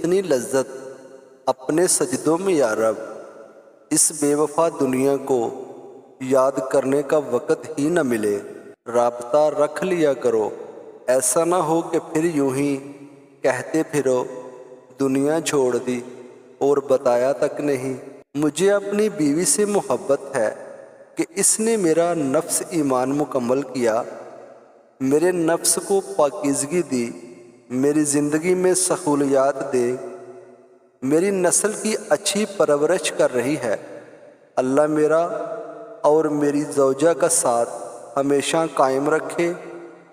اتنی لذت اپنے سجدوں میں یا رب، اس بے وفا دنیا کو یاد کرنے کا وقت ہی نہ ملے۔ رابطہ رکھ لیا کرو، ایسا نہ ہو کہ پھر یوں ہی کہتے پھرو دنیا چھوڑ دی اور بتایا تک نہیں۔ مجھے اپنی بیوی سے محبت ہے کہ اس نے میرا نفس ایمان مکمل کیا، میرے نفس کو پاکیزگی دی، میری زندگی میں سہولیات دے، میری نسل کی اچھی پرورش کر رہی ہے۔ اللہ میرا اور میری زوجہ کا ساتھ ہمیشہ قائم رکھے،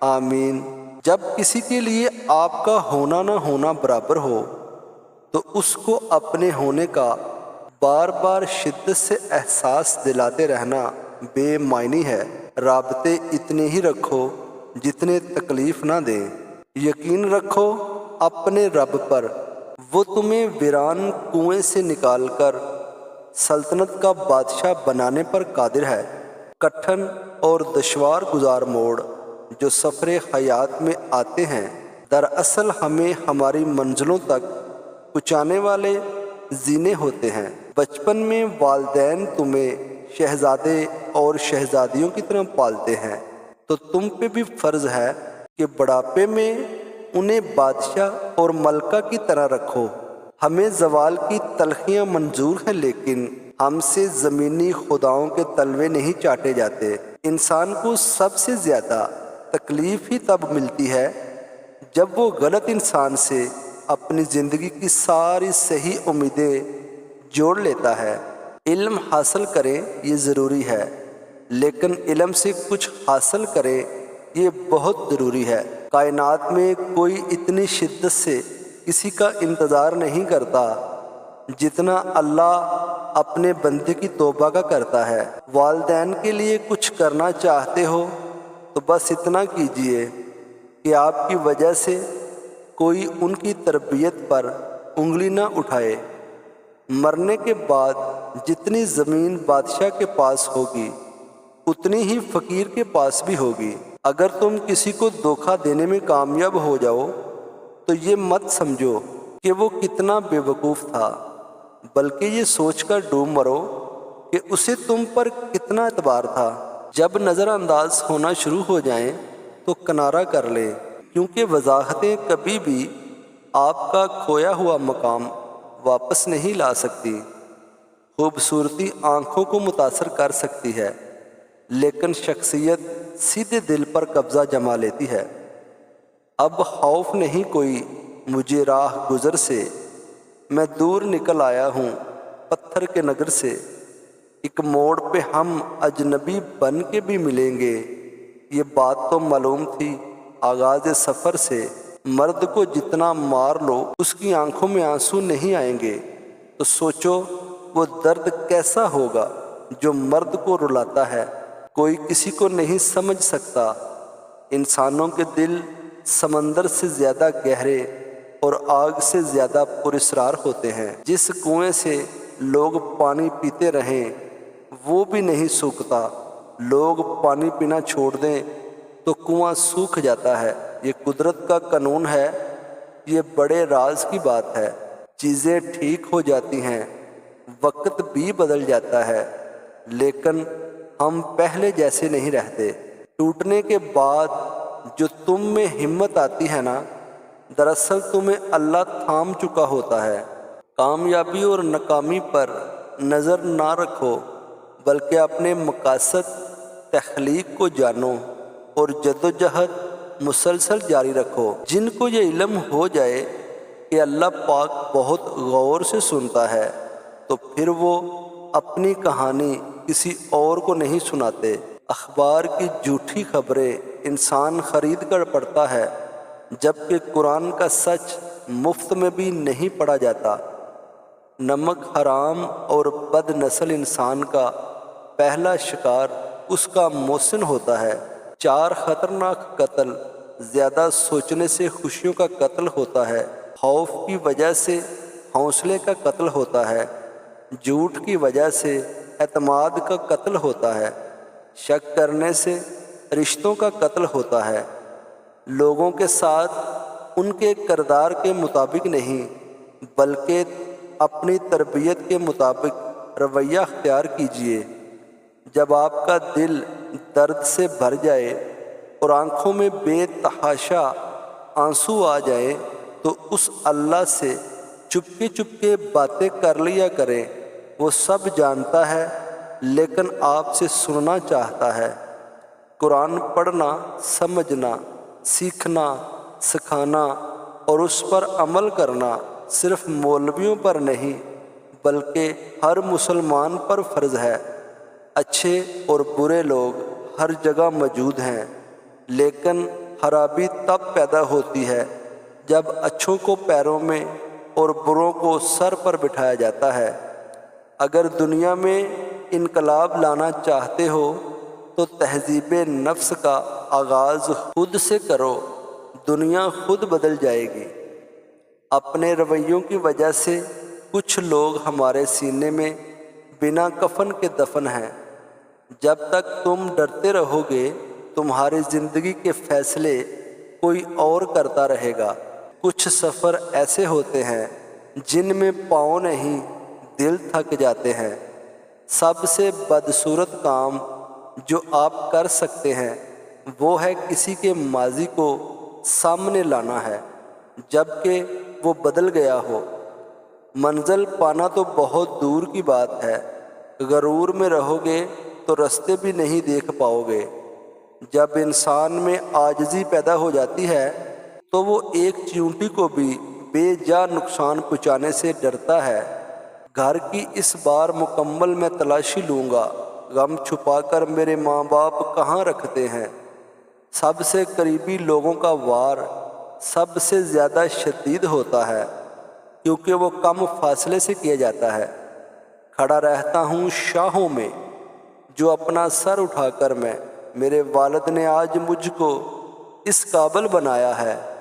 آمین۔ جب کسی کے لیے آپ کا ہونا نہ ہونا برابر ہو تو اس کو اپنے ہونے کا بار بار شدت سے احساس دلاتے رہنا بے معنی ہے۔ رابطے اتنے ہی رکھو جتنے تکلیف نہ دیں۔ یقین رکھو اپنے رب پر، وہ تمہیں ویران کنویں سے نکال کر سلطنت کا بادشاہ بنانے پر قادر ہے۔ کٹھن اور دشوار گزار موڑ جو سفر حیات میں آتے ہیں، دراصل ہمیں ہماری منزلوں تک پہنچانے والے زینے ہوتے ہیں۔ بچپن میں والدین تمہیں شہزادے اور شہزادیوں کی طرح پالتے ہیں، تو تم پہ بھی فرض ہے کہ بڑھاپے میں انہیں بادشاہ اور ملکہ کی طرح رکھو۔ ہمیں زوال کی تلخیاں منظور ہیں، لیکن ہم سے زمینی خداؤں کے تلوے نہیں چاٹے جاتے۔ انسان کو سب سے زیادہ تکلیف ہی تب ملتی ہے جب وہ غلط انسان سے اپنی زندگی کی ساری صحیح امیدیں جوڑ لیتا ہے۔ علم حاصل کریں یہ ضروری ہے، لیکن علم سے کچھ حاصل کریں یہ بہت ضروری ہے۔ کائنات میں کوئی اتنی شدت سے کسی کا انتظار نہیں کرتا جتنا اللہ اپنے بندے کی توبہ کا کرتا ہے۔ والدین کے لیے کچھ کرنا چاہتے ہو تو بس اتنا کیجئے کہ آپ کی وجہ سے کوئی ان کی تربیت پر انگلی نہ اٹھائے۔ مرنے کے بعد جتنی زمین بادشاہ کے پاس ہوگی اتنی ہی فقیر کے پاس بھی ہوگی۔ اگر تم کسی کو دھوکہ دینے میں کامیاب ہو جاؤ تو یہ مت سمجھو کہ وہ کتنا بے وقوف تھا، بلکہ یہ سوچ کر ڈوب مرو کہ اسے تم پر کتنا اعتبار تھا۔ جب نظر انداز ہونا شروع ہو جائیں تو کنارہ کر لیں، کیونکہ وضاحتیں کبھی بھی آپ کا کھویا ہوا مقام واپس نہیں لا سکتی۔ خوبصورتی آنکھوں کو متاثر کر سکتی ہے، لیکن شخصیت سیدھے دل پر قبضہ جما لیتی ہے۔ اب خوف نہیں کوئی مجھے راہ گزر سے، میں دور نکل آیا ہوں پتھر کے نگر سے۔ ایک موڑ پہ ہم اجنبی بن کے بھی ملیں گے، یہ بات تو معلوم تھی آغاز سفر سے۔ مرد کو جتنا مار لو اس کی آنکھوں میں آنسو نہیں آئیں گے، تو سوچو وہ درد کیسا ہوگا جو مرد کو رلاتا ہے۔ کوئی کسی کو نہیں سمجھ سکتا۔ انسانوں کے دل سمندر سے زیادہ گہرے اور آگ سے زیادہ پراسرار ہوتے ہیں۔ جس کنویں سے لوگ پانی پیتے رہیں وہ بھی نہیں سوکھتا، لوگ پانی پینا چھوڑ دیں تو کنواں سوکھ جاتا ہے۔ یہ قدرت کا قانون ہے، یہ بڑے راز کی بات ہے۔ چیزیں ٹھیک ہو جاتی ہیں، وقت بھی بدل جاتا ہے، لیکن ہم پہلے جیسے نہیں رہتے۔ ٹوٹنے کے بعد جو تم میں ہمت آتی ہے نا، دراصل تمہیں اللہ تھام چکا ہوتا ہے۔ کامیابی اور ناکامی پر نظر نہ رکھو، بلکہ اپنے مقاصد تخلیق کو جانو اور جدوجہد مسلسل جاری رکھو۔ جن کو یہ علم ہو جائے کہ اللہ پاک بہت غور سے سنتا ہے، تو پھر وہ اپنی کہانی کسی اور کو نہیں سناتے۔ اخبار کی جھوٹی خبریں انسان خرید کر پڑھتا ہے، جبکہ قرآن کا سچ مفت میں بھی نہیں پڑھا جاتا۔ نمک حرام اور بد نسل انسان کا پہلا شکار اس کا محسن ہوتا ہے۔ 4 خطرناک قتل زیادہ سوچنے سے خوشیوں کا قتل ہوتا ہے، خوف کی وجہ سے حوصلے کا قتل ہوتا ہے، جھوٹ کی وجہ سے اعتماد کا قتل ہوتا ہے، شک کرنے سے رشتوں کا قتل ہوتا ہے، لوگوں کے ساتھ ان کے کردار کے مطابق نہیں بلکہ اپنی تربیت کے مطابق رویہ اختیار کیجیے۔ جب آپ کا دل درد سے بھر جائے اور آنکھوں میں بے تحاشا آنسو آ جائیں تو اس اللہ سے چپکے باتیں کر لیا کریں۔ وہ سب جانتا ہے لیکن آپ سے سننا چاہتا ہے۔ قرآن پڑھنا، سمجھنا، سیکھنا، سکھانا اور اس پر عمل کرنا صرف مولویوں پر نہیں بلکہ ہر مسلمان پر فرض ہے۔ اچھے اور برے لوگ ہر جگہ موجود ہیں، لیکن خرابی تب پیدا ہوتی ہے جب اچھوں کو پیروں میں اور بروں کو سر پر بٹھایا جاتا ہے۔ اگر دنیا میں انقلاب لانا چاہتے ہو تو تہذیب نفس کا آغاز خود سے کرو، دنیا خود بدل جائے گی۔ اپنے رویوں کی وجہ سے کچھ لوگ ہمارے سینے میں بنا کفن کے دفن ہیں۔ جب تک تم ڈرتے رہو گے تمہاری زندگی کے فیصلے کوئی اور کرتا رہے گا۔ کچھ سفر ایسے ہوتے ہیں جن میں پاؤں نہیں دل تھک جاتے ہیں۔ سب سے بدصورت کام جو آپ کر سکتے ہیں وہ ہے کسی کے ماضی کو سامنے لانا ہے جبکہ وہ بدل گیا ہو۔ منزل پانا تو بہت دور کی بات ہے، غرور میں رہو گے تو رستے بھی نہیں دیکھ پاؤ گے۔ جب انسان میں عاجزی پیدا ہو جاتی ہے تو وہ ایک چیونٹی کو بھی بے جا نقصان پہنچانے سے ڈرتا ہے۔ گھر کی اس بار مکمل میں تلاشی لوں گا، غم چھپا کر میرے ماں باپ کہاں رکھتے ہیں۔ سب سے قریبی لوگوں کا وار سب سے زیادہ شدید ہوتا ہے کیونکہ وہ کم فاصلے سے کیا جاتا ہے۔ کھڑا رہتا ہوں شاہوں میں جو اپنا سر اٹھا کر میں، میرے والد نے آج مجھ کو اس قابل بنایا ہے